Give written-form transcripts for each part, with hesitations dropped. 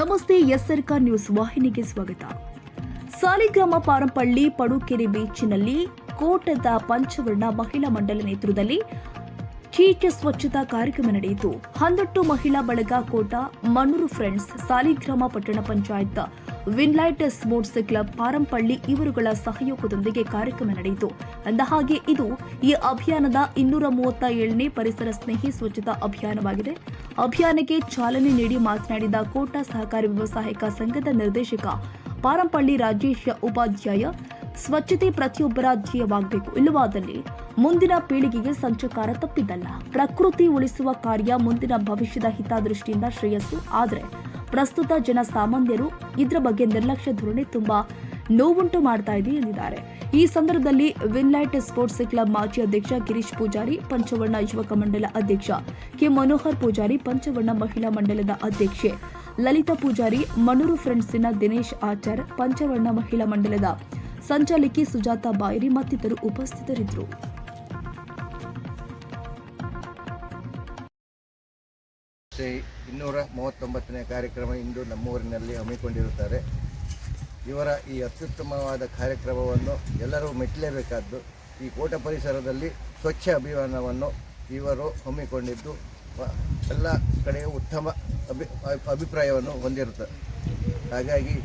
ನಮಸ್ತೆ ಎಸ್ಆರ್ಕ ನ್ಯೂಸ್ ವಾಹಿನಿಗೆ ಸ್ವಾಗತ. ಸಾಲಿಗ್ರಾಮ ಪಾರಂಪಳ್ಳಿ ಪಡುಕೆರೆ ಬೀಚ್ನಲ್ಲಿ ಕೋಟದ ಪಂಚವರ್ಣ ಮಹಿಳಾ ಮಂಡಲ ನೇತೃತ್ವದಲ್ಲಿ ಕೀಟ ಸ್ವಚ್ಛತಾ ಕಾರ್ಯಕ್ರಮ ನಡೆಯಿತು. 12 ಮಹಿಳಾ ಬಳಗ ಕೋಟ, ಮಣ್ಣೂರು ಫ್ರೆಂಡ್ಸ್, ಸಾಲಿಗ್ರಾಮ ಪಟ್ಟಣ ಪಂಚಾಯತ್, ವಿನ್ಲೈಟ್ ಸ್ಪೋರ್ಟ್ಸ್ ಕ್ಲಬ್ ಪಾರಂಪಳ್ಳಿ ಇವರುಗಳ ಸಹಯೋಗದೊಂದಿಗೆ ಕಾರ್ಯಕ್ರಮ ನಡೆಯಿತು. ಅಂದಹಾಗೆ ಇದು ಈ ಅಭಿಯಾನದ 237ನೇ ಪರಿಸರ ಸ್ನೇಹಿ ಸ್ವಚ್ಛತಾ ಅಭಿಯಾನವಾಗಿದೆ. ಅಭಿಯಾನಕ್ಕೆ ಚಾಲನೆ ನೀಡಿ ಮಾತನಾಡಿದ ಕೋಟ ಸಹಕಾರಿ ವ್ಯವಸಾಯಿಕ ಸಂಘದ ನಿರ್ದೇಶಕ ಪಾರಂಪಳ್ಳಿ ರಾಜೇಶ್ ಉಪಾಧ್ಯಾಯ, ಸ್ವಚ್ಛತೆ ಪ್ರತಿಯೊಬ್ಬರ ಧ್ಯೇಯವಾಗಬೇಕು, ಇಲ್ಲವಾದಲ್ಲಿ ಮುಂದಿನ ಪೀಳಿಗೆಗೆ ಸಂಚಕಾರ ತಪ್ಪಿದ್ದಲ್ಲ. ಪ್ರಕೃತಿ ಉಳಿಸುವ ಕಾರ್ಯ ಮುಂದಿನ ಭವಿಷ್ಯದ ಹಿತದೃಷ್ಟಿಯಿಂದ ಶ್ರೇಯಸ್ಸು. ಆದರೆ ಪ್ರಸ್ತುತ ಜನಸಾಮಾನ್ಯರು ಇದರ ಬಗ್ಗೆ ನಿರ್ಲಕ್ಷ್ಯ ಧೋರಣೆ ತುಂಬಾ ನೋವುಂಟು ಮಾಡ್ತಾ ಇದೆ ಎಂದಿದ್ದಾರೆ. ಈ ಸಂದರ್ಭದಲ್ಲಿ ವಿನ್ಲೈಟ್ ಸ್ಪೋರ್ಟ್ಸ್ ಕ್ಲಬ್ ಮಾಜಿ ಅಧ್ಯಕ್ಷ ಗಿರೀಶ್ ಪೂಜಾರಿ, ಪಂಚವರ್ಣ ಯುವಕ ಮಂಡಲ ಅಧ್ಯಕ್ಷ ಕೆ ಮನೋಹರ್ ಪೂಜಾರಿ, ಪಂಚವರ್ಣ ಮಹಿಳಾ ಮಂಡಲದ ಅಧ್ಯಕ್ಷೆ ಲಲಿತಾ ಪೂಜಾರಿ, ಮಣ್ಣೂರು ಫ್ರೆಂಡ್ಸ್ನ ದಿನೇಶ್ ಆಚಾರ್, ಪಂಚವರ್ಣ ಮಹಿಳಾ ಮಂಡಲದ ಸಂಚಾಲಕಿ ಸುಜಾತಾ ಬಾಯರಿ ಮತ್ತಿತರರು ಉಪಸ್ಥಿತರಿದ್ದರು. ಶ್ರೀ 239ನೇ ಕಾರ್ಯಕ್ರಮ ಇಂದು ನಮ್ಮೂರಿನಲ್ಲಿ ಹಮ್ಮಿಕೊಂಡಿರುತ್ತಾರೆ. ಇವರ ಈ ಅತ್ಯುತ್ತಮವಾದ ಕಾರ್ಯಕ್ರಮವನ್ನು ಎಲ್ಲರೂ ಮೆಚ್ಚಲೇಬೇಕಾದ್ದು. ಈ ಕೋಟ ಪರಿಸರದಲ್ಲಿ ಸ್ವಚ್ಛ ಅಭಿಯಾನವನ್ನು ಇವರು ಹಮ್ಮಿಕೊಂಡಿದ್ದು ಎಲ್ಲ ಕಡೆಯೂ ಉತ್ತಮ ಅಭಿಪ್ರಾಯವನ್ನು ಹೊಂದಿರುತ್ತದೆ. ಹಾಗಾಗಿ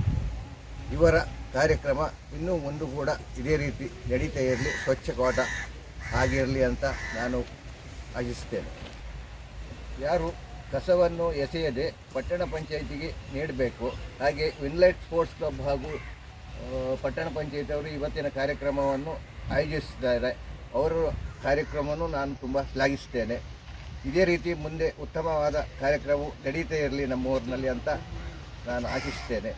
ಇವರ ಕಾರ್ಯಕ್ರಮ ಇನ್ನೂ ಮುಂದೆ ಕೂಡ ಇದೇ ರೀತಿ ನಡೀತಾ ಇರಲಿ, ಸ್ವಚ್ಛ ಕೋಟ ಆಗಿರಲಿ ಅಂತ ನಾನು ಆಶಿಸ್ತೇನೆ. ಯಾರು ಕಸವನ್ನು ಎಸೆಯದೆ ಪಟ್ಟಣ ಪಂಚಾಯಿತಿಗೆ ನೀಡಬೇಕು. ಹಾಗೆ ವಿನ್ಲೈಟ್ ಸ್ಪೋರ್ಟ್ಸ್ ಕ್ಲಬ್ ಹಾಗೂ ಪಟ್ಟಣ ಪಂಚಾಯಿತಿಯವರು ಇವತ್ತಿನ ಕಾರ್ಯಕ್ರಮವನ್ನು ಆಯೋಜಿಸಿದ್ದಾರೆ. ಅವರ ಕಾರ್ಯಕ್ರಮವನ್ನು ನಾನು ತುಂಬ ಶ್ಲಾಘಿಸ್ತೇನೆ. ಇದೇ ರೀತಿ ಮುಂದೆ ಉತ್ತಮವಾದ ಕಾರ್ಯಕ್ರಮವು ನಡೀತಾ ಇರಲಿ ನಮ್ಮ ಊರಿನಲ್ಲಿ ಅಂತ ನಾನು ಆಶಿಸ್ತೇನೆ.